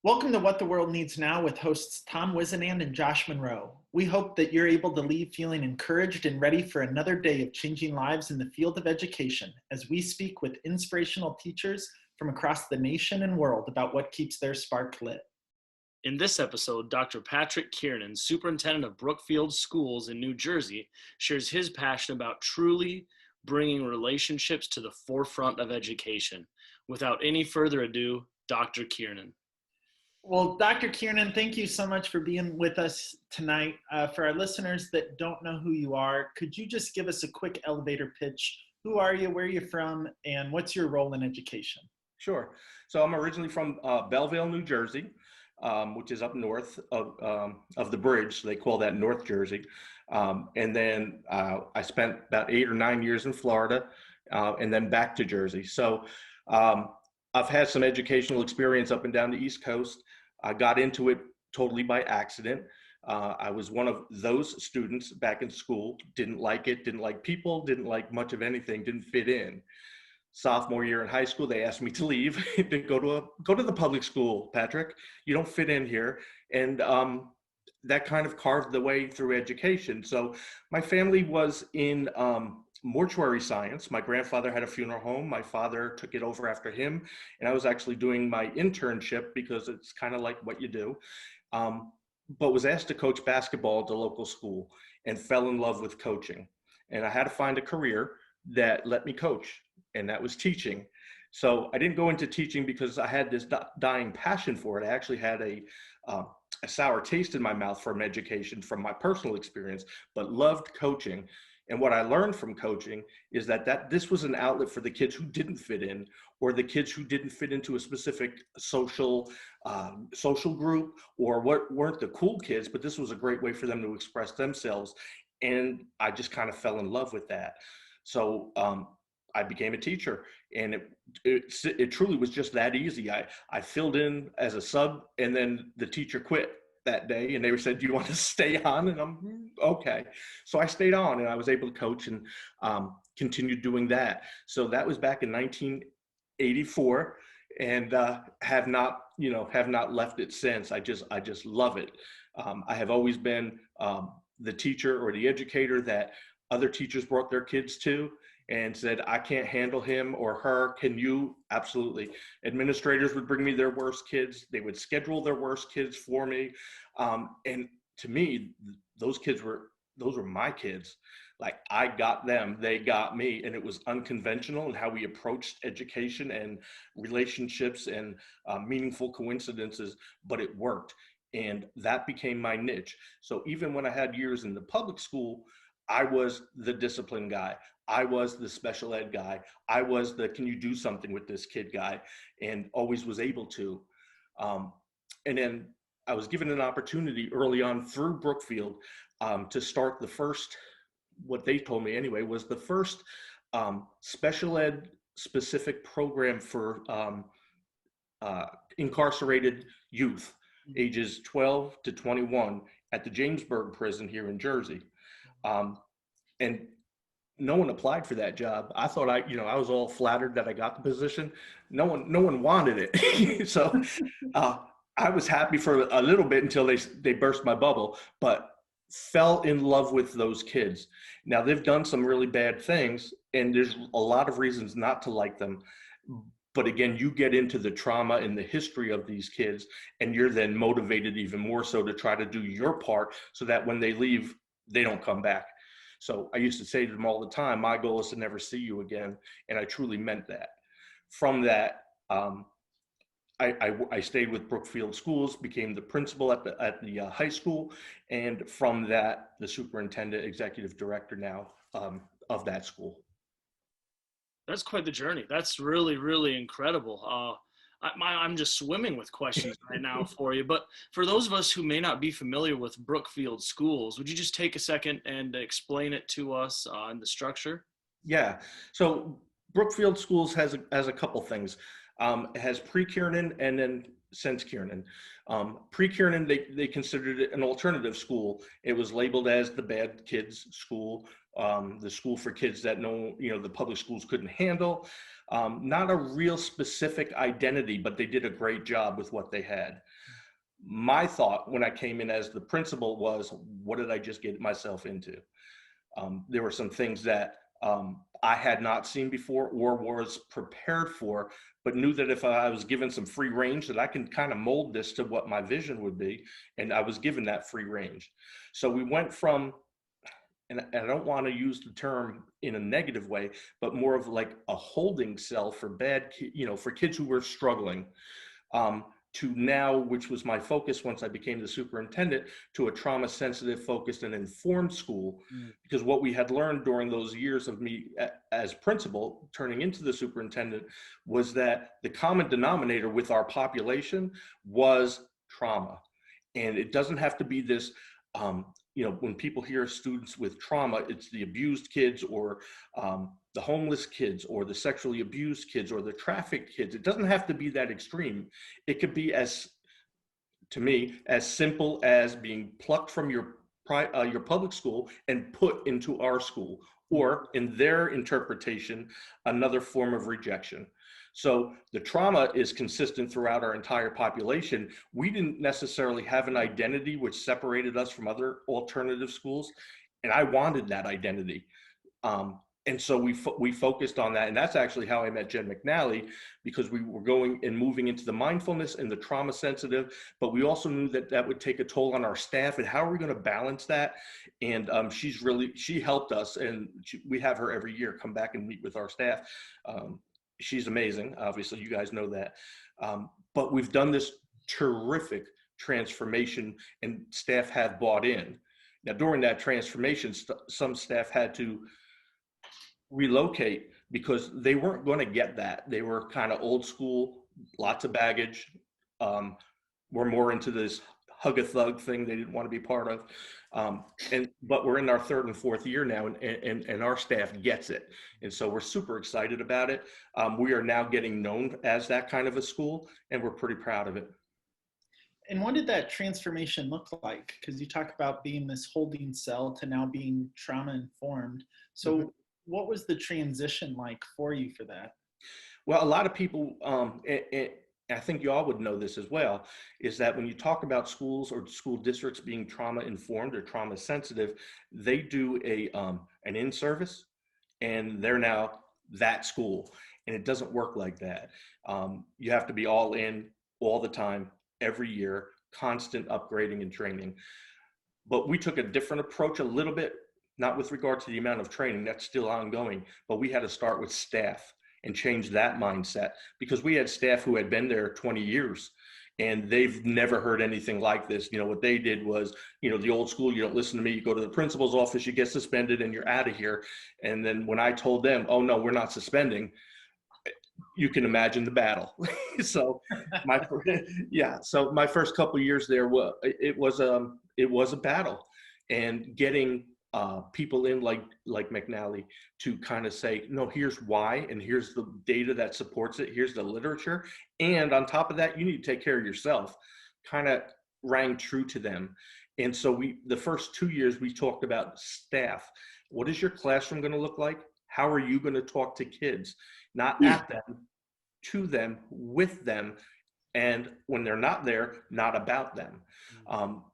Welcome to What the World Needs Now with hosts Tom Whisinnand and Josh Monroe. We hope that you're able to leave feeling encouraged and ready for another day of changing lives in the field of education as we speak with inspirational teachers from across the nation and world about what keeps their spark lit. In this episode, Dr. Patrick Kiernan, Superintendent of Brookefield Schools in New Jersey, shares his passion about truly bringing relationships to the forefront of education. Without any further ado, Dr. Kiernan. Well, Dr. Kiernan, thank you so much for being with us tonight. For our listeners that don't know who you are, could you just give us a quick elevator pitch? Who are you, where are you from, and what's your role in education? Sure. So I'm originally from Belleville, New Jersey, which is up north of the bridge. So they call that North Jersey. And then I spent about 8 or 9 years in Florida and then back to Jersey. So I've had some educational experience up and down the East Coast. I got into it totally by accident. I was one of those students back in school, didn't like it, didn't like people, didn't like much of anything, didn't fit in. Sophomore year in high school, they asked me to leave to go to the public school. Patrick, you don't fit in here, and that kind of carved the way through education. So my family was in mortuary science. My grandfather had a funeral home. My father took it over after him, and I was actually doing my internship because it's kind of like what you do. But was asked to coach basketball at the local school and fell in love with coaching. And I had to find a career that let me coach, and that was teaching. So I didn't go into teaching because I had this dying passion for it. I actually had a sour taste in my mouth from education, from my personal experience, but loved coaching. And what I learned from coaching is that this was an outlet for the kids who didn't fit in, or the kids who didn't fit into a specific social group, or what weren't the cool kids, but this was a great way for them to express themselves. And I just kind of fell in love with that. So I became a teacher, and it truly was just that easy. I filled in as a sub, and then the teacher quit that day, and they said, "Do you want to stay on?" And I'm okay. So I stayed on, and I was able to coach and continued doing that. So that was back in 1984, and have not left it since. I just love it. I have always been the teacher or the educator that other teachers brought their kids to and said, "I can't handle him or her. Can you?" Absolutely. Administrators would bring me their worst kids. They would schedule their worst kids for me. And to me, those were my kids. Like, I got them, they got me, and it was unconventional in how we approached education and relationships and meaningful coincidences, but it worked. And that became my niche. So even when I had years in the public school, I was the discipline guy. I was the special ed guy. I was the "can you do something with this kid" guy, and always was able to. And then I was given an opportunity early on through Brookfield to start the first, what they told me anyway, was the first special ed specific program for incarcerated youth, ages 12 to 21 at the Jamesburg prison here in Jersey. And no one applied for that job. I thought I was all flattered that I got the position. No one wanted it. So I was happy for a little bit until they burst my bubble, but fell in love with those kids. Now, they've done some really bad things, and there's a lot of reasons not to like them. But again, you get into the trauma and the history of these kids, and you're then motivated even more so to try to do your part so that when they leave, they don't come back. So I used to say to them all the time, my goal is to never see you again. And I truly meant that. From that, I stayed with Brookefield Schools, became the principal at the high school. And from that, the superintendent, executive director now of that school. That's quite the journey. That's really, really incredible. I'm just swimming with questions right now for you. But for those of us who may not be familiar with Brookefield Schools, would you just take a second and explain it to us in the structure? Yeah. So Brookefield Schools has a couple things. It has pre-Kiernan and then since Kiernan. Pre-Kiernan, they considered it an alternative school. It was labeled as the bad kids school. the school for kids that the public schools couldn't handle. Not a real specific identity, but they did a great job with what they had. My thought when I came in as the principal was, what did I just get myself into? There were some things that I had not seen before or was prepared for, but knew that if I was given some free range, that I can kind of mold this to what my vision would be. And I was given that free range. So we went from, and I don't want to use the term in a negative way, but more of like a holding cell for for kids who were struggling, to now, which was my focus once I became the superintendent, to a trauma sensitive, focused, and informed school. Because what we had learned during those years of me as principal, turning into the superintendent, was that the common denominator with our population was trauma. And it doesn't have to be this, when people hear students with trauma, it's the abused kids or the homeless kids or the sexually abused kids or the trafficked kids. It doesn't have to be that extreme. It could be, to me, as simple as being plucked from your public school and put into our school, or in their interpretation, another form of rejection. So the trauma is consistent throughout our entire population. We didn't necessarily have an identity which separated us from other alternative schools, and I wanted that identity. And so we focused on that, and that's actually how I met Jen McNally, because we were going and moving into the mindfulness and the trauma sensitive, but we also knew that that would take a toll on our staff, and how are we going to balance that? And she helped us, and we have her every year come back and meet with our staff. She's amazing. Obviously, you guys know that. But we've done this terrific transformation, and staff have bought in. Now, during that transformation, some staff had to relocate because they weren't going to get that. They were kind of old school, lots of baggage. We're more into this hug a thug thing they didn't want to be part of. But we're in our third and fourth year now, and our staff gets it. And so we're super excited about it. We are now getting known as that kind of a school, and we're pretty proud of it. And what did that transformation look like? Because you talk about being this holding cell to now being trauma informed. So what was the transition like for you for that? Well, a lot of people, I think you all would know this as well, is that when you talk about schools or school districts being trauma informed or trauma sensitive, they do an in-service, and they're now that school. And it doesn't work like that. You have to be all in all the time, every year, constant upgrading and training. But we took a different approach a little bit, not with regard to the amount of training, that's still ongoing, but we had to start with staff and change that mindset, because we had staff who had been there 20 years and they've never heard anything like this. What they did was, the old school, you don't listen to me, you go to the principal's office, you get suspended and you're out of here. And then when I told them, oh no, we're not suspending, you can imagine the battle. So my first couple of years there, it was a battle, and getting people in like McNally to kind of say, no, here's why, and here's the data that supports it, here's the literature, and on top of that, you need to take care of yourself, kind of rang true to them. And so the first 2 years we talked about staff. What is your classroom going to look like? How are you going to talk to kids? Not at them, to them, with them, and when they're not there, not about them.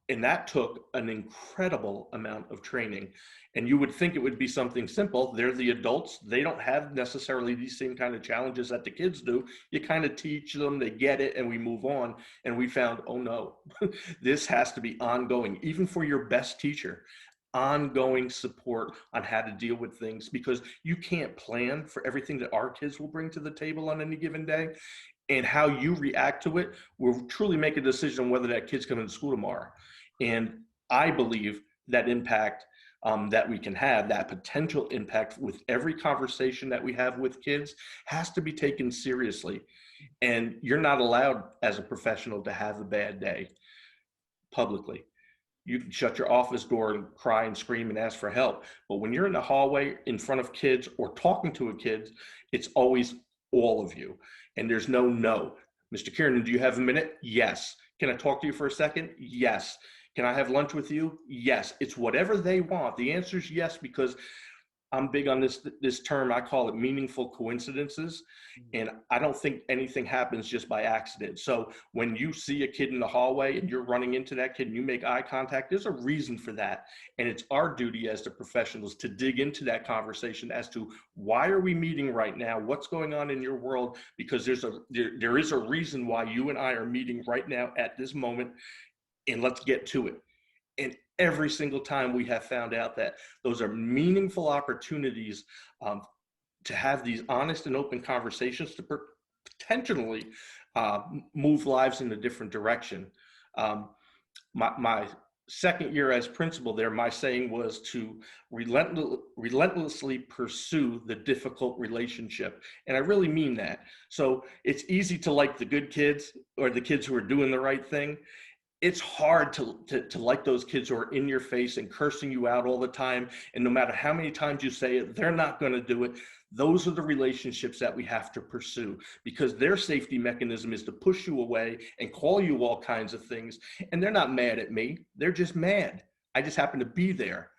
And that took an incredible amount of training. And you would think it would be something simple. They're the adults. They don't have necessarily these same kind of challenges that the kids do. You kind of teach them, they get it, and we move on. And we found, oh no, this has to be ongoing, even for your best teacher. Ongoing support on how to deal with things, because you can't plan for everything that our kids will bring to the table on any given day. And how you react to it will truly make a decision on whether that kid's coming to school tomorrow. And I believe that impact that we can have, that potential impact with every conversation that we have with kids, has to be taken seriously. And you're not allowed as a professional to have a bad day publicly. You can shut your office door and cry and scream and ask for help. But when you're in the hallway in front of kids or talking to a kid, it's always all of you. And there's no. Mr. Kiernan, do you have a minute? Yes. Can I talk to you for a second? Yes. Can I have lunch with you? Yes. It's whatever they want. The answer is yes, because I'm big on this term. I call it meaningful coincidences. And I don't think anything happens just by accident. So when you see a kid in the hallway and you're running into that kid and you make eye contact, there's a reason for that. And it's our duty as the professionals to dig into that conversation as to why are we meeting right now? What's going on in your world? Because there is a reason why you and I are meeting right now at this moment, and let's get to it. And every single time we have found out that those are meaningful opportunities to have these honest and open conversations to potentially move lives in a different direction. My second year as principal there, my saying was to relentlessly pursue the difficult relationship. And I really mean that. So it's easy to like the good kids or the kids who are doing the right thing. It's hard to like those kids who are in your face and cursing you out all the time. And no matter how many times you say it, they're not going to do it. Those are the relationships that we have to pursue, because their safety mechanism is to push you away and call you all kinds of things. And they're not mad at me. They're just mad. I just happen to be there.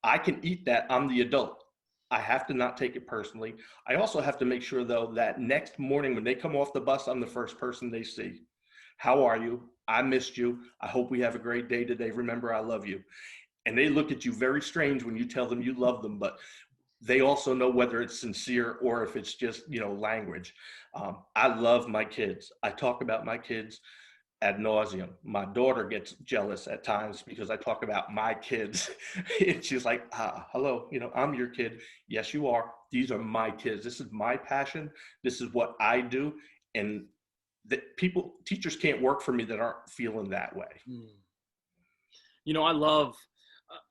I can eat that. I'm the adult. I have to not take it personally. I also have to make sure, though, that next morning when they come off the bus, I'm the first person they see. How are you? I missed you. I hope we have a great day today. Remember, I love you. And they look at you very strange when you tell them you love them, but they also know whether it's sincere or if it's just, language. I love my kids. I talk about my kids ad nauseum. My daughter gets jealous at times because I talk about my kids. And she's like, hello, I'm your kid. Yes, you are. These are my kids. This is my passion. This is what I do. And that teachers can't work for me that aren't feeling that way. I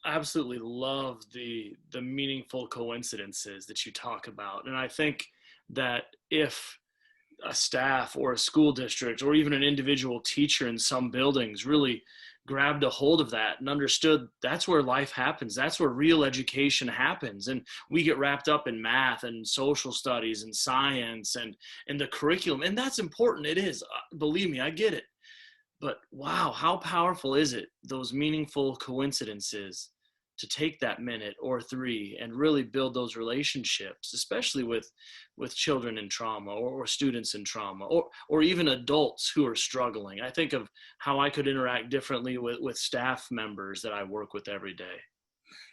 absolutely love the meaningful coincidences that you talk about. And I think that if a staff or a school district or even an individual teacher in some buildings really grabbed a hold of that and understood that's where life happens, that's where real education happens, and we get wrapped up in math and social studies and science and the curriculum, and that's important. It is, believe me, I get it. But wow, how powerful is it, those meaningful coincidences, to take that minute or three and really build those relationships, especially with children in trauma or students in trauma or even adults who are struggling. I think of how I could interact differently with staff members that I work with every day.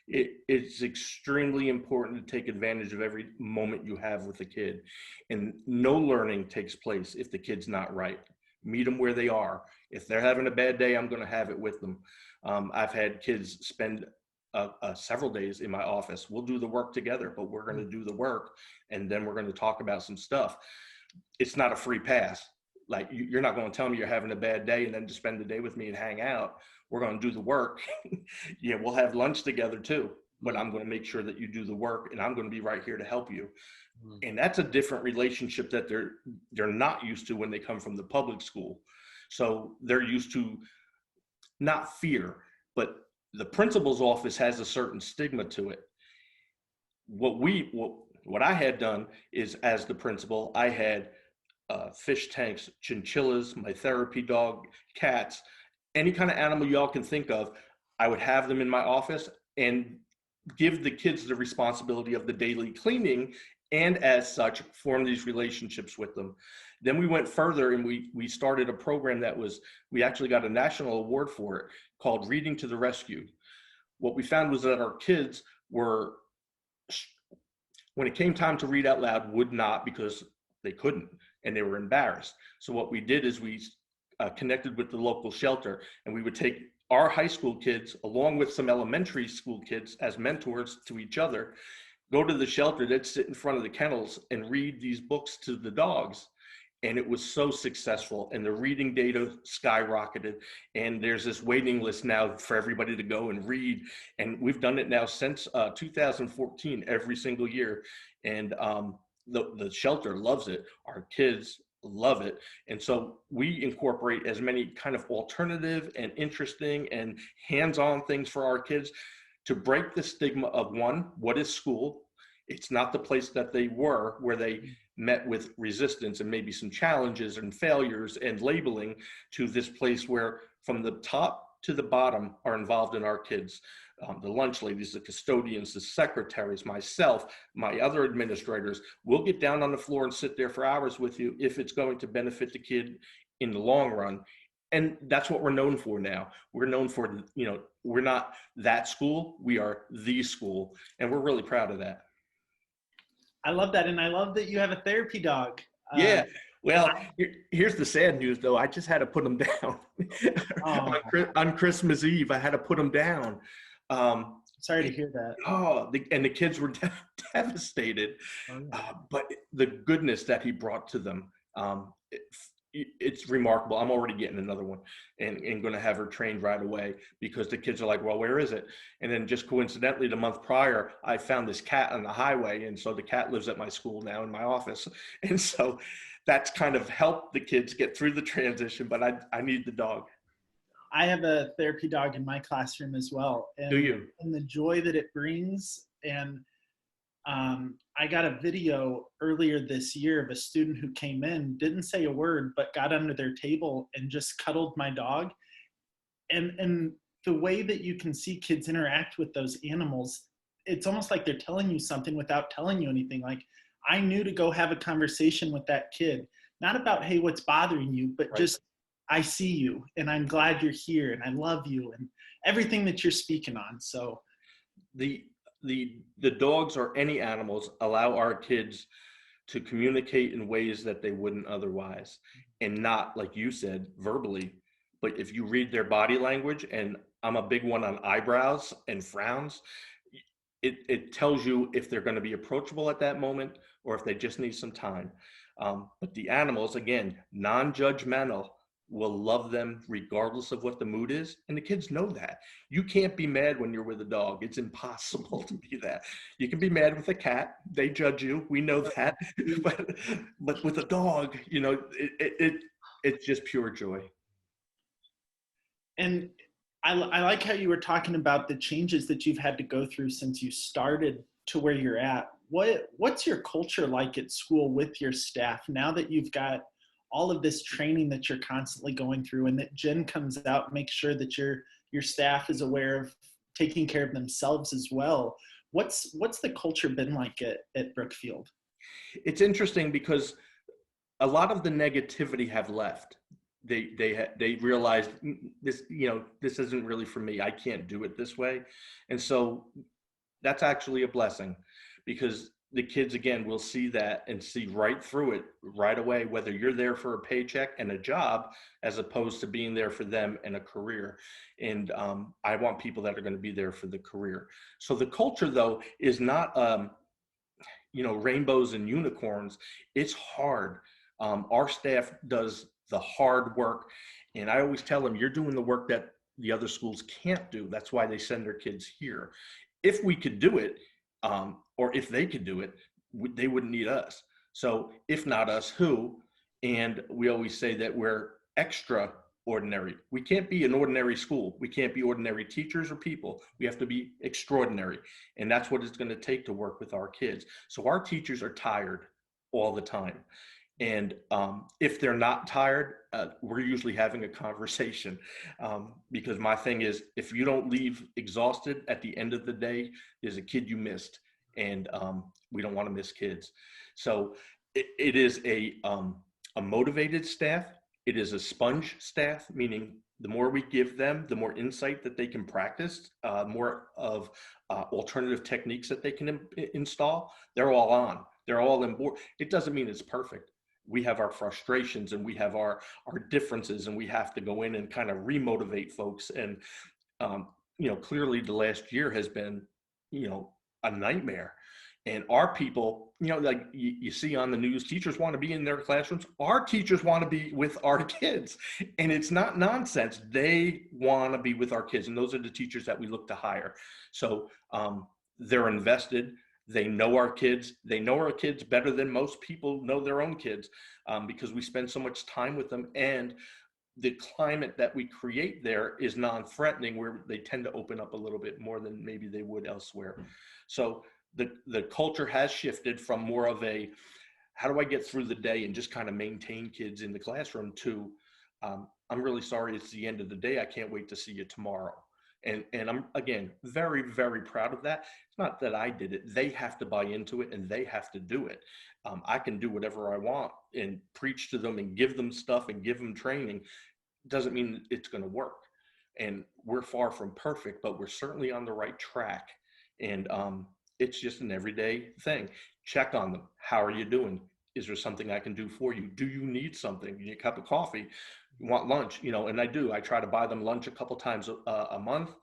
It's extremely important to take advantage of every moment you have with a kid. And no learning takes place if the kid's not right. Meet them where they are. If they're having a bad day, I'm going to have it with them. I've had kids spend several days in my office. We'll do the work together, but we're going to do the work and then we're going to talk about some stuff. It's not a free pass. Like, you're not going to tell me you're having a bad day and then just spend the day with me and hang out. We're going to do the work. Yeah, we'll have lunch together too, but I'm going to make sure that you do the work and I'm going to be right here to help you. And that's a different relationship that they're not used to when they come from the public school. So they're used to not fear, but the principal's office has a certain stigma to it. What I had done is, as the principal, I had fish tanks, chinchillas, my therapy dog, cats, any kind of animal y'all can think of. I would have them in my office and give the kids the responsibility of the daily cleaning, and as such, form these relationships with them. Then we went further and we started a program we actually got a national award for it, called Reading to the Rescue. What we found was that our kids were, when it came time to read out loud, would not, because they couldn't and they were embarrassed. So what we did is we connected with the local shelter, and we would take our high school kids along with some elementary school kids as mentors to each other, go to the shelter, they'd sit in front of the kennels and read these books to the dogs. And it was so successful, and the reading data skyrocketed. And there's this waiting list now for everybody to go and read. And we've done it now since 2014, every single year. And the shelter loves it. Our kids love it. And so we incorporate as many kind of alternative and interesting and hands-on things for our kids to break the stigma of, one, what is school? It's not the place that they were, where they met with resistance and maybe some challenges and failures and labeling, to this place where from the top to the bottom are involved in our kids. The lunch ladies, the custodians, the secretaries, myself, my other administrators, will get down on the floor and sit there for hours with you if it's going to benefit the kid in the long run. And that's what we're known for now. We're known for, we're not that school, we are the school. And we're really proud of that. I love that. And I love that you have a therapy dog. Yeah. Well, here's the sad news, though. I just had to put him down. On Christmas Eve, I had to put him down. Sorry to hear that. And the kids were devastated. But the goodness that he brought to them, it's remarkable. I'm already getting another one and going to have her trained right away, because the kids are like, well, where is it? And then just coincidentally, the month prior, I found this cat on the highway. And so the cat lives at my school now in my office. And so that's kind of helped the kids get through the transition, but I need the dog. I have a therapy dog in my classroom as well. And, do you? And the joy that it brings. And I got a video earlier this year of a student who came in, didn't say a word, but got under their table and just cuddled my dog. And the way that you can see kids interact with those animals, it's almost like they're telling you something without telling you anything. Like, I knew to go have a conversation with that kid, not about, hey, what's bothering you, but just, I see you and I'm glad you're here and I love you and everything that you're speaking on. So the dogs or any animals allow our kids to communicate in ways that they wouldn't otherwise, and not, like you said, verbally, but if you read their body language, and I'm a big one on eyebrows and frowns, it tells you if they're going to be approachable at that moment or if they just need some time. But the animals, again, non-judgmental, will love them regardless of what the mood is. And the kids know that. You can't be mad when you're with a dog. It's impossible to be that. You can be mad with a cat. They judge you. We know that. but with a dog, it's just pure joy. And I like how you were talking about the changes that you've had to go through since you started to where you're at. What's your culture like at school with your staff now that you've got all of this training that you're constantly going through, and that Jen comes out and makes sure that your staff is aware of taking care of themselves as well? What's the culture been like at Brookfield? It's interesting because a lot of the negativity have left. They realized this, this isn't really for me. I can't do it this way. And so that's actually a blessing, because the kids, again, will see that and see right through it right away, whether you're there for a paycheck and a job, as opposed to being there for them and a career. And I want people that are going to be there for the career. So the culture, though, is not, rainbows and unicorns. It's hard. Our staff does the hard work. And I always tell them, you're doing the work that the other schools can't do. That's why they send their kids here. If we could do it, or if they could do it, they wouldn't need us. So if not us, who? And we always say that we're extraordinary. We can't be an ordinary school. We can't be ordinary teachers or people. We have to be extraordinary. And that's what it's going to take to work with our kids. So our teachers are tired all the time. And if they're not tired, we're usually having a conversation, because my thing is, if you don't leave exhausted at the end of the day, there's a kid you missed, and we don't want to miss kids. So it is a motivated staff. It is a sponge staff, meaning the more we give them, the more insight that they can practice, more of alternative techniques that they can install. They're all on. They're all in board. It doesn't mean it's perfect. We have our frustrations and we have our differences, and we have to go in and kind of remotivate folks. And, clearly the last year has been, a nightmare. And our people, like you see on the news, teachers want to be in their classrooms. Our teachers want to be with our kids. And it's not nonsense. They want to be with our kids. And those are the teachers that we look to hire. So they're invested. They know our kids. They know our kids better than most people know their own kids, because we spend so much time with them. And the climate that we create there is non-threatening, where they tend to open up a little bit more than maybe they would elsewhere. So the culture has shifted from more of a, how do I get through the day and just kind of maintain kids in the classroom, to I'm really sorry. It's the end of the day. I can't wait to see you tomorrow. And I'm, again, very, very proud of that. It's not that I did it. They have to buy into it and they have to do it. I can do whatever I want and preach to them and give them stuff and give them training. Doesn't mean it's going to work. And we're far from perfect, but we're certainly on the right track. And it's just an everyday thing. Check on them. How are you doing? Is there something I can do for you? Do you need something? You need a cup of coffee? You want lunch? And I do. I try to buy them lunch a couple times a month.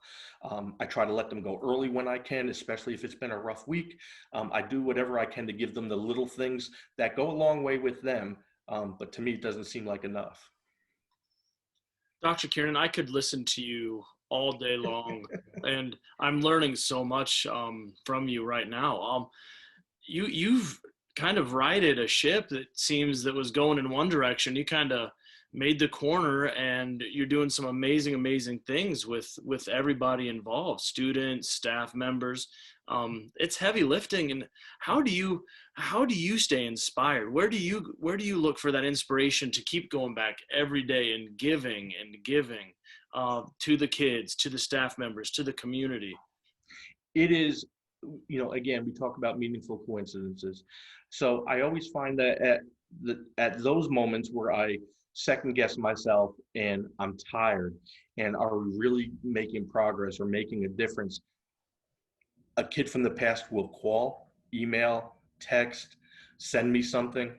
I try to let them go early when I can, especially if it's been a rough week. I do whatever I can to give them the little things that go a long way with them. But to me, it doesn't seem like enough. Dr. Kiernan, I could listen to you all day long, and I'm learning so much from you right now. You've kind of righted a ship that seems that was going in one direction. You kind of made the corner, and you're doing some amazing things with everybody involved, students, staff members. It's heavy lifting. And how do you stay inspired? Where do you look for that inspiration to keep going back every day and giving to the kids, to the staff members, to the community? It is, again, we talk about meaningful coincidences. So I always find that at those moments where I second guess myself and I'm tired, and are we really making progress or making a difference? A kid from the past will call, email, text, send me something.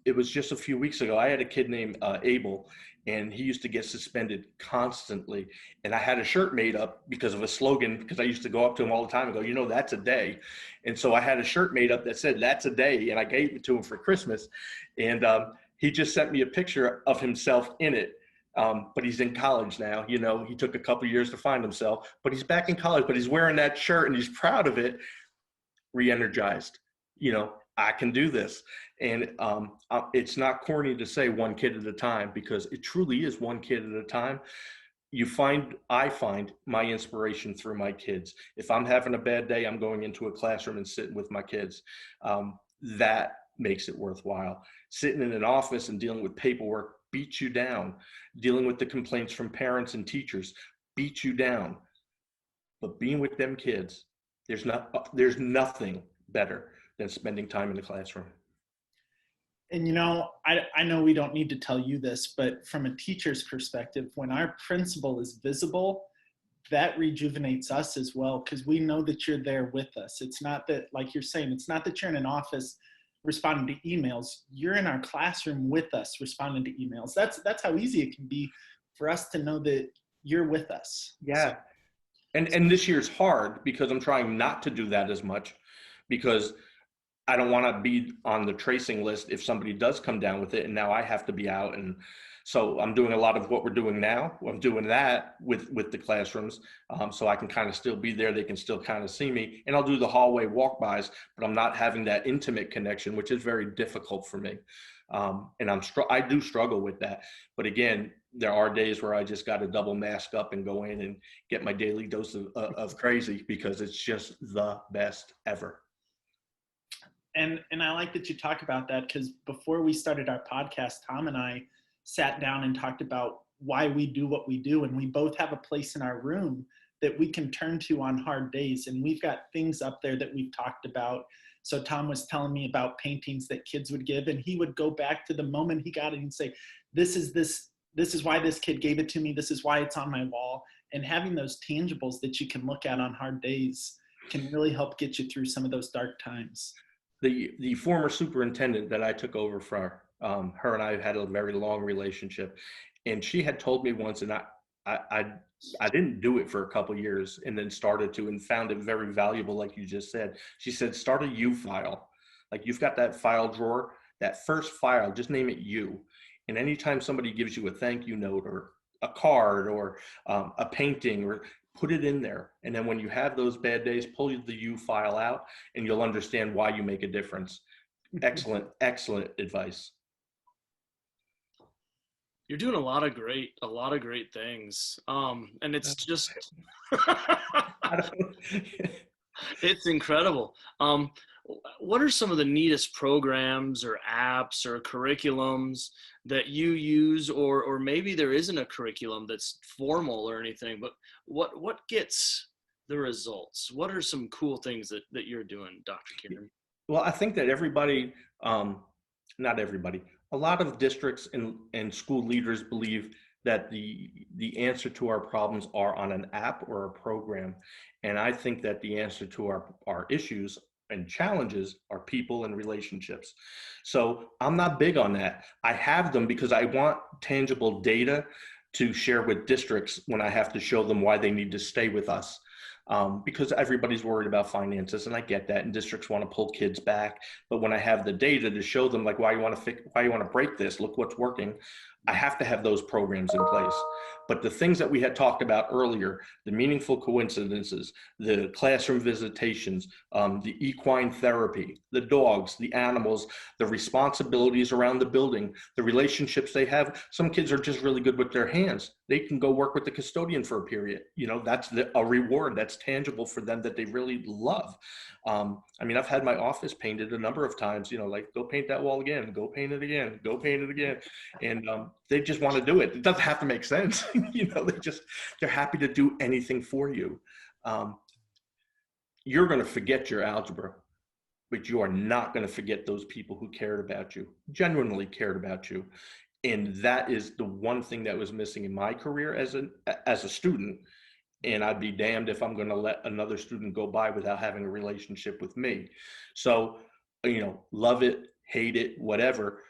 It was just a few weeks ago. I had a kid named Abel, and he used to get suspended constantly. And I had a shirt made up because of a slogan, because I used to go up to him all the time and go, that's a day. And so I had a shirt made up that said, that's a day. And I gave it to him for Christmas. And he just sent me a picture of himself in it. But he's in college now. He took a couple of years to find himself, but he's back in college, but he's wearing that shirt and he's proud of it, re-energized. I can do this. And it's not corny to say one kid at a time, because it truly is one kid at a time. I find my inspiration through my kids. If I'm having a bad day, I'm going into a classroom and sitting with my kids. That makes it worthwhile. Sitting in an office and dealing with paperwork beats you down. Dealing with the complaints from parents and teachers beats you down. But being with them kids, there's nothing better than spending time in the classroom. And I know we don't need to tell you this, but from a teacher's perspective, when our principal is visible, that rejuvenates us as well, because we know that you're there with us. It's not that, like you're saying, it's not that you're in an office responding to emails. You're in our classroom with us responding to emails. That's how easy it can be for us to know that you're with us. Yeah. And this year's hard because I'm trying not to do that as much, because I don't want to be on the tracing list if somebody does come down with it, and now I have to be out. And so I'm doing a lot of what we're doing now. I'm doing that with the classrooms, so I can kind of still be there. They can still kind of see me, and I'll do the hallway walk-bys, but I'm not having that intimate connection, which is very difficult for me. And I do struggle with that. But again, there are days where I just got to double mask up and go in and get my daily dose of crazy, because it's just the best ever. And I like that you talk about that, because before we started our podcast, Tom and I sat down and talked about why we do what we do. And we both have a place in our room that we can turn to on hard days. And we've got things up there that we've talked about. So Tom was telling me about paintings that kids would give, and he would go back to the moment he got it and say, this is why this kid gave it to me. This is why it's on my wall. And having those tangibles that you can look at on hard days can really help get you through some of those dark times. The former superintendent that I took over for, her and I had a very long relationship, and she had told me once, and I didn't do it for a couple of years, and then started to, and found it very valuable. Like you just said, she said, start a U file. Like, you've got that file drawer, that first file, just name it U. And anytime somebody gives you a thank you note or a card or a painting, or put it in there. And then when you have those bad days, pull the U file out, and you'll understand why you make a difference. Excellent, excellent advice. You're doing a lot of great things. And it's just, it's incredible. what are some of the neatest programs or apps or curriculums that you use, or maybe there isn't a curriculum that's formal or anything, but what gets the results? What are some cool things that you're doing, Dr. Kiernan? Well, I think that everybody, not everybody, a lot of districts and school leaders believe that the answer to our problems are on an app or a program. And I think that the answer to our issues and challenges are people and relationships. So I'm not big on that. I have them because I want tangible data to share with districts when I have to show them why they need to stay with us. Because everybody's worried about finances, and I get that, and districts want to pull kids back. But when I have the data to show them, like, why you want to break this, look what's working, I have to have those programs in place. But the things that we had talked about earlier, the meaningful coincidences, the classroom visitations, the equine therapy, the dogs, the animals, the responsibilities around the building, the relationships they have. Some kids are just really good with their hands. They can go work with the custodian for a period. You know, that's a reward that's tangible for them that they really love. I mean, I've had my office painted a number of times, you know, like, go paint that wall again, go paint it again, go paint it again. And they just want to do it. It doesn't have to make sense. You know, they're happy to do anything for you. You're going to forget your algebra, but you are not going to forget those people who cared about you, genuinely cared about you. And that is the one thing that was missing in my career as a student. And I'd be damned if I'm going to let another student go by without having a relationship with me. So, you know, love it, hate it, whatever,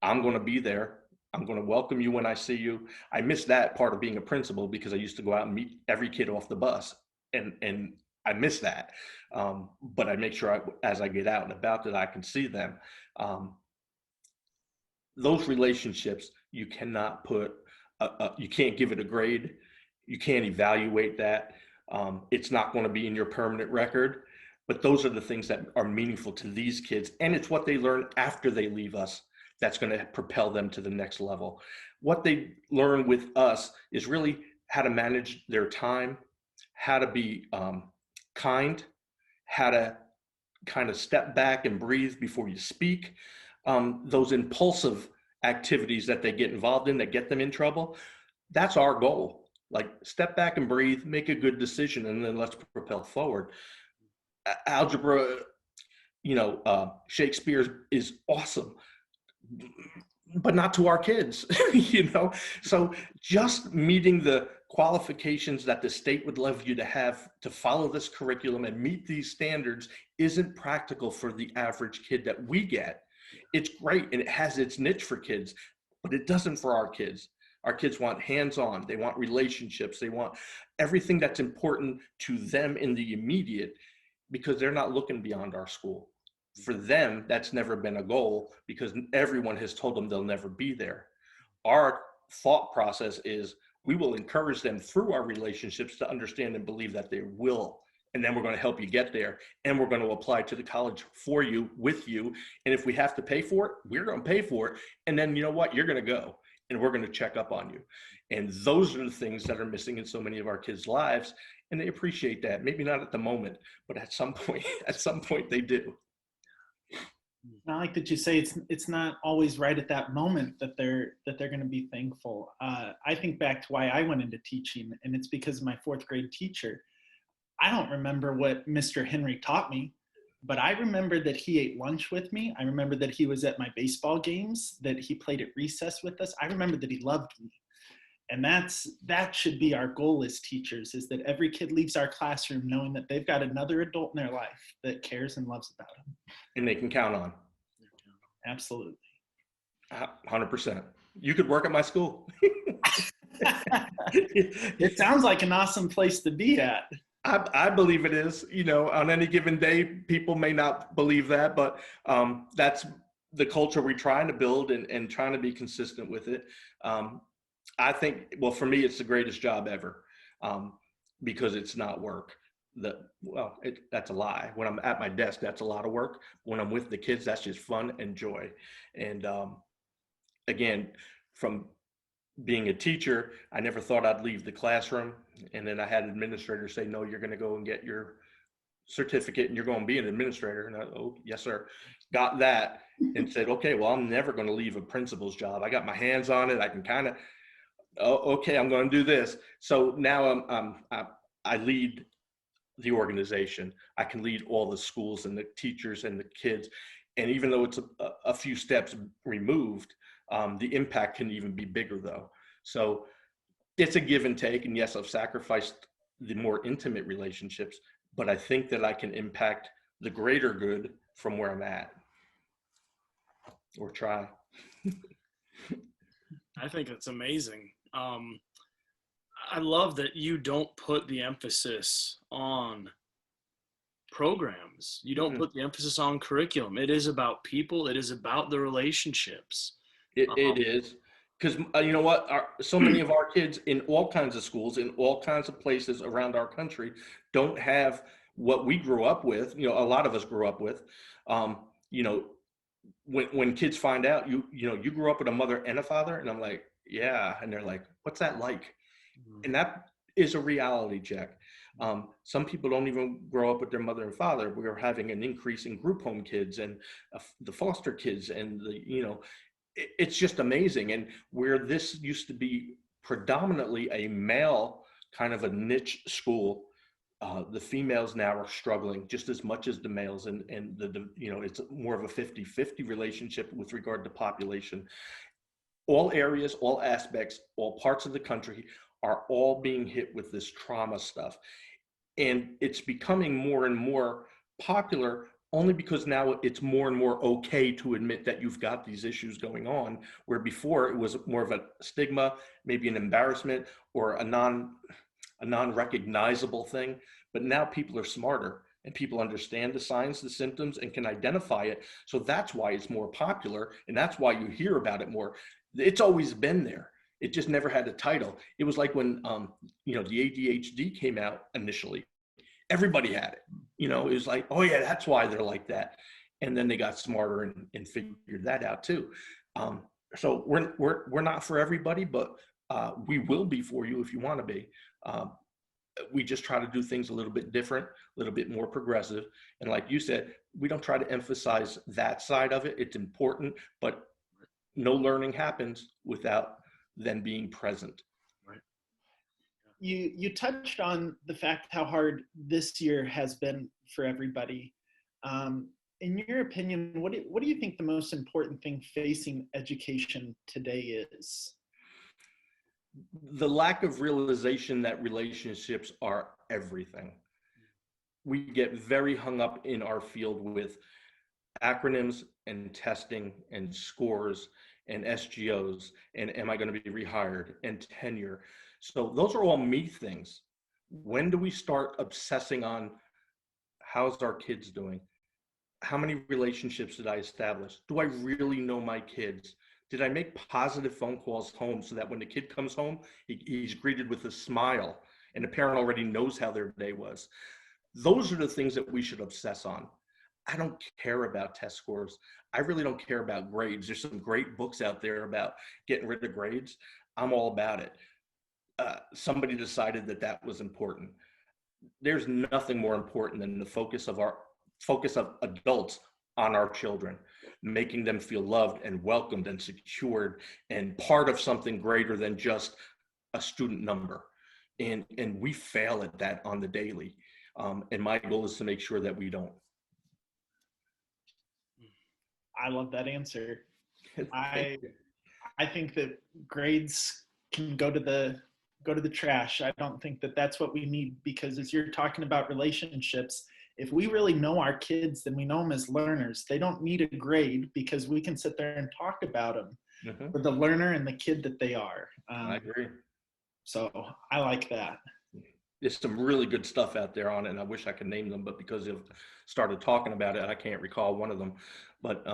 I'm going to be there. I'm going to welcome you when I see you. I miss that part of being a principal because I used to go out and meet every kid off the bus, and I miss that. But I make sure as I get out and about that I can see them. Those relationships, you cannot you can't give it a grade. You can't evaluate that. It's not going to be in your permanent record, but those are the things that are meaningful to these kids. And it's what they learn after they leave us that's going to propel them to the next level. What they learn with us is really how to manage their time, how to be kind, how to kind of step back and breathe before you speak. Those impulsive activities that they get involved in that get them in trouble, that's our goal. Like, step back and breathe, make a good decision, and then let's propel forward. Algebra, you know, Shakespeare is awesome, but not to our kids, you know? So just meeting the qualifications that the state would love you to have to follow this curriculum and meet these standards isn't practical for the average kid that we get. It's great, and it has its niche for kids, but it doesn't for our kids. Our kids want hands-on, they want relationships, they want everything that's important to them in the immediate, because they're not looking beyond our school. For them, that's never been a goal because everyone has told them they'll never be there. Our thought process is we will encourage them through our relationships to understand and believe that they will. And then we're going to help you get there. And we're going to apply to the college for you, with you. And if we have to pay for it, we're going to pay for it. And then, you know what? You're going to go and we're going to check up on you. And those are the things that are missing in so many of our kids' lives. And they appreciate that. Maybe not at the moment, but at some point they do. I like that you say it's not always right at that moment that they're going to be thankful. I think back to why I went into teaching, and it's because of my fourth grade teacher. I don't remember what Mr. Henry taught me, but I remember that he ate lunch with me. I remember that he was at my baseball games, that he played at recess with us. I remember that he loved me. And that should be our goal as teachers, is that every kid leaves our classroom knowing that they've got another adult in their life that cares and loves about them. And they can count on. Absolutely. 100%. You could work at my school. It sounds like an awesome place to be at. I believe it is. You know, on any given day, people may not believe that, but that's the culture we're trying to build and trying to be consistent with it. I think, well, for me, it's the greatest job ever because it's not work. That's a lie. When I'm at my desk, that's a lot of work. When I'm with the kids, that's just fun and joy. And again, from being a teacher, I never thought I'd leave the classroom. And then I had administrators say, no, you're going to go and get your certificate and you're going to be an administrator. And I, oh, yes, sir. Got that and said, okay, well, I'm never going to leave a principal's job. I got my hands on it. I can kind of, oh, okay, I'm going to do this. So now I lead the organization. I can lead all the schools and the teachers and the kids. And even though it's a few steps removed, the impact can even be bigger though. So it's a give and take. And yes, I've sacrificed the more intimate relationships, but I think that I can impact the greater good from where I'm at, or try. I think it's amazing. I love that you don't put the emphasis on programs. You don't put the emphasis on curriculum. It is about people. It is about the relationships. It is. Because you know what? So many of our kids in all kinds of schools, in all kinds of places around our country, don't have what we grew up with. You know, a lot of us grew up with. You know, when kids find out you grew up with a mother and a father, and I'm like, yeah, and they're like, what's that like? And that is a reality check. Some people don't even grow up with their mother and father. We're having an increase in group home kids and the foster kids, and it's just amazing. And where this used to be predominantly a male kind of a niche school, the females now are struggling just as much as the males, and it's more of a 50-50 relationship with regard to population. All areas, all aspects, all parts of the country are all being hit with this trauma stuff. And it's becoming more and more popular only because now it's more and more okay to admit that you've got these issues going on, where before it was more of a stigma, maybe an embarrassment, or a non-recognizable thing. But now people are smarter and people understand the signs, the symptoms, and can identify it. So that's why it's more popular, and that's why you hear about it more. It's always been there. It just never had a title. It was like when the ADHD came out initially. Everybody had it. It was like, oh yeah, that's why they're like that. And then they got smarter and figured that out too. So we're not for everybody, but we will be for you if you want to be. We just try to do things a little bit different, a little bit more progressive. And like you said, we don't try to emphasize that side of it. It's important, but no learning happens without them being present. Right. You touched on the fact how hard this year has been for everybody. In your opinion, what do you think the most important thing facing education today is? The lack of realization that relationships are everything. We get very hung up in our field with acronyms and testing and scores and SGOs and am I going to be rehired and tenure. So those are all me things. When do we start obsessing on how's our kids doing? How many relationships did I establish? Do I really know my kids? Did I make positive phone calls home so that when the kid comes home, he's greeted with a smile and the parent already knows how their day was? Those are the things that we should obsess on. I don't care about test scores. I really don't care about grades. There's some great books out there about getting rid of grades. I'm all about it. Somebody decided that was important. There's nothing more important than the focus of adults on our children, making them feel loved and welcomed and secured and part of something greater than just a student number. And we fail at that on the daily. And my goal is to make sure that we don't. I love that answer. I think that grades can go to the trash. I don't think that that's what we need, because as you're talking about relationships, if we really know our kids, then we know them as learners. They don't need a grade because we can sit there and talk about them for the learner and the kid that they are. I agree. So I like that. There's some really good stuff out there on it, and I wish I could name them, but because you've started talking about it, I can't recall one of them. But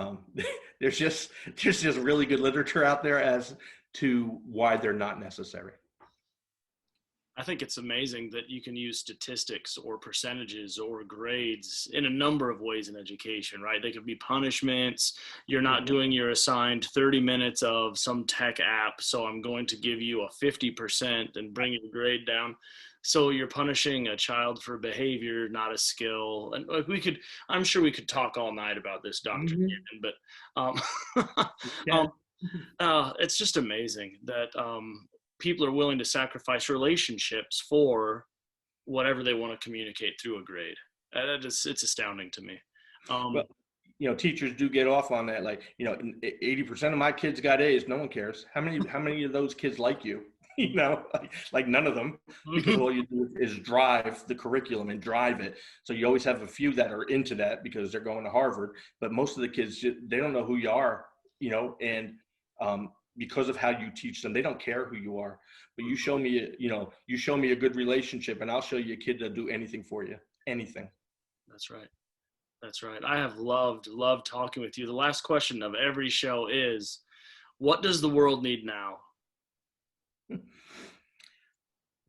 there's just really good literature out there as to why they're not necessary. I think it's amazing that you can use statistics or percentages or grades in a number of ways in education, right? They could be punishments. You're not doing your assigned 30 minutes of some tech app, so I'm going to give you a 50% and bring your grade down. So you're punishing a child for behavior, not a skill. And like I'm sure we could talk all night about this, Dr. Kiernan, but it's just amazing that people are willing to sacrifice relationships for whatever they want to communicate through a grade. It's astounding to me. Well, teachers do get off on that. Like, 80% of my kids got A's. No one cares. How many of those kids like you? Like none of them, because all you do is drive the curriculum and drive it. So you always have a few that are into that because they're going to Harvard, but most of the kids, they don't know who you are, and because of how you teach them, they don't care who you are. But you show me a good relationship, and I'll show you a kid that'll do anything for you, anything. That's right. That's right. I have loved talking with you. The last question of every show is, what does the world need now?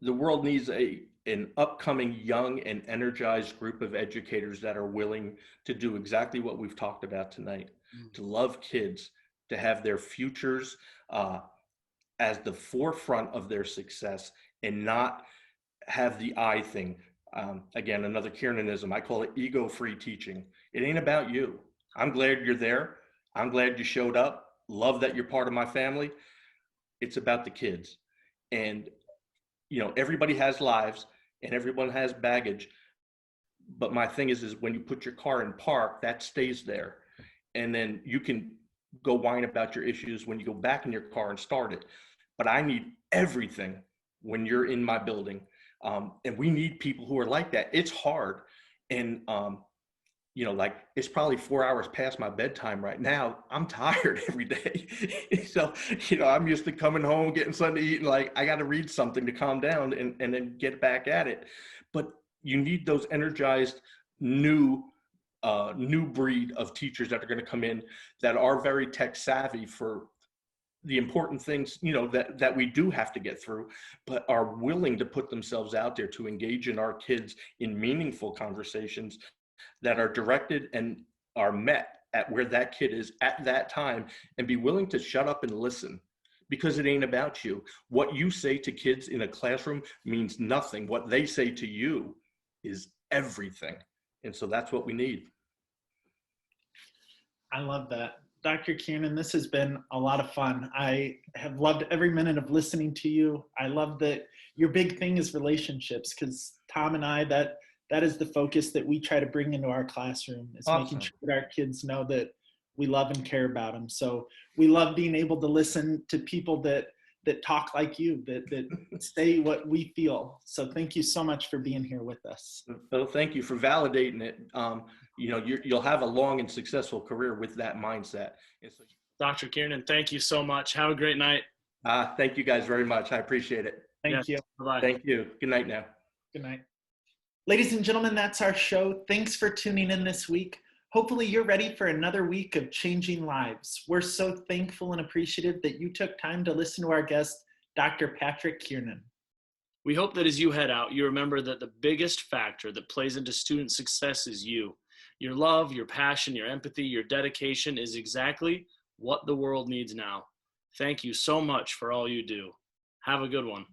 The world needs an upcoming young and energized group of educators that are willing to do exactly what we've talked about tonight, to love kids, to have their futures as the forefront of their success, and not have the I thing. Again, another Kiernanism. I call it ego-free teaching. It ain't about you. I'm glad you're there. I'm glad you showed up. Love that you're part of my family. It's about the kids. And, everybody has lives and everyone has baggage. But my thing is when you put your car in park, that stays there. And then you can go whine about your issues when you go back in your car and start it. But I need everything when you're in my building. And we need people who are like that. It's hard. And, it's probably 4 hours past my bedtime right now. I'm tired every day. So, I'm used to coming home, getting something to eat, and I got to read something to calm down and then get back at it. But you need those energized new breed of teachers that are going to come in that are very tech savvy for the important things, that we do have to get through, but are willing to put themselves out there to engage in our kids in meaningful conversations that are directed and are met at where that kid is at that time, and be willing to shut up and listen, because it ain't about you. What you say to kids in a classroom means nothing. What they say to you is everything. And so that's what we need. I love that. Dr. Kiernan, this has been a lot of fun. I have loved every minute of listening to you. I love that your big thing is relationships, because Tom and I, that is the focus that we try to bring into our classroom, is Awesome. Making sure that our kids know that we love and care about them. So we love being able to listen to people that talk like you, that say what we feel. So thank you so much for being here with us. Well, thank you for validating it. You'll have a long and successful career with that mindset. So, Dr. Kiernan, thank you so much. Have a great night. Thank you guys very much. I appreciate it. Thank you. Bye-bye. Thank you. Good night now. Good night. Ladies and gentlemen, that's our show. Thanks for tuning in this week. Hopefully you're ready for another week of changing lives. We're so thankful and appreciative that you took time to listen to our guest, Dr. Patrick Kiernan. We hope that as you head out, you remember that the biggest factor that plays into student success is you. Your love, your passion, your empathy, your dedication is exactly what the world needs now. Thank you so much for all you do. Have a good one.